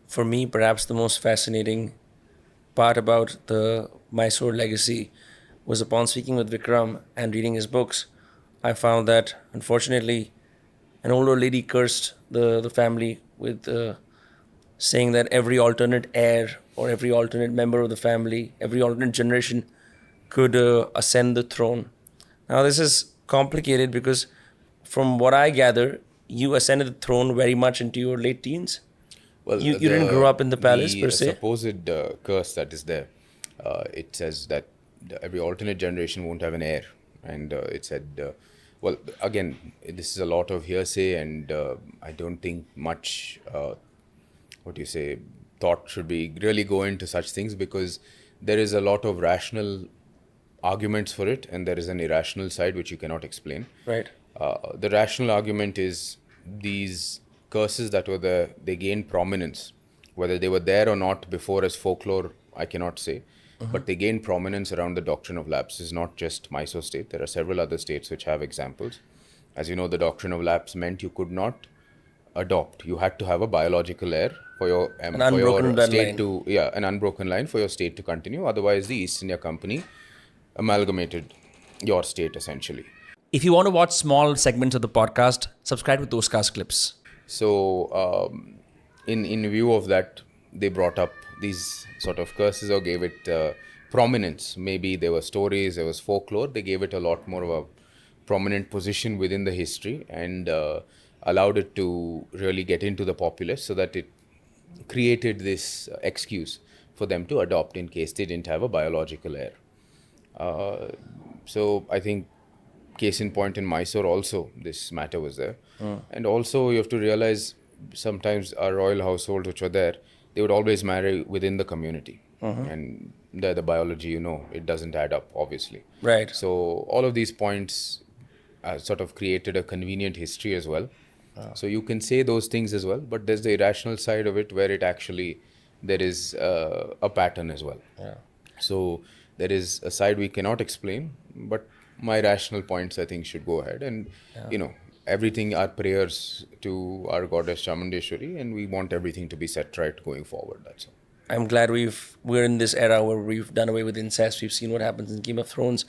for me, perhaps the most fascinating part about the Mysore legacy was upon speaking with Vikram and reading his books. I found that, unfortunately, an older lady cursed the family with saying that every alternate heir or every alternate member of the family, every alternate generation could ascend the throne. Now, this is complicated because, from what I gather, you ascended the throne very much into your late teens. Well, You didn't grow up in the palace per the se. supposed curse that is there, it says that every alternate generation won't have an heir, and it said, well, again, this is a lot of hearsay, and I don't think much, what do you say, thought should be really go into such things because there is a lot of rational arguments for it, and there is an irrational side which you cannot explain. Right. The rational argument is these curses that were there, they gained prominence. Whether they were there or not before as folklore, I cannot say. But they gained prominence around the doctrine of lapse. This is not just Mysore state. There are several other states which have examples. As you know, the doctrine of lapse meant you could not adopt. You had to have a biological heir An for unbroken your state bloodline. to, yeah, an unbroken line for your state to continue. Otherwise, the East India Company amalgamated your state essentially. If you want to watch small segments of the podcast, subscribe to Dostcast Clips. So, in view of that, they brought up these sort of curses or gave it prominence. Maybe there were stories, there was folklore. They gave it a lot more of a prominent position within the history and allowed it to really get into the populace, so that it created this excuse for them to adopt in case they didn't have a biological heir. Uh, so I think case in point in Mysore also this matter was there. And also you have to realize sometimes our royal households which were there, they would always marry within the community. And the biology, it doesn't add up, obviously. Right. So all of these points sort of created a convenient history as well. So you can say those things as well, but there's the irrational side of it where it actually, there is a pattern as well. Yeah. So there is a side we cannot explain, but my rational points I think should go ahead. And everything our prayers to our goddess Chamundeshwari, and we want everything to be set right going forward. That's all. I'm glad we're in this era where we've done away with incest. We've seen what happens in Game of Thrones.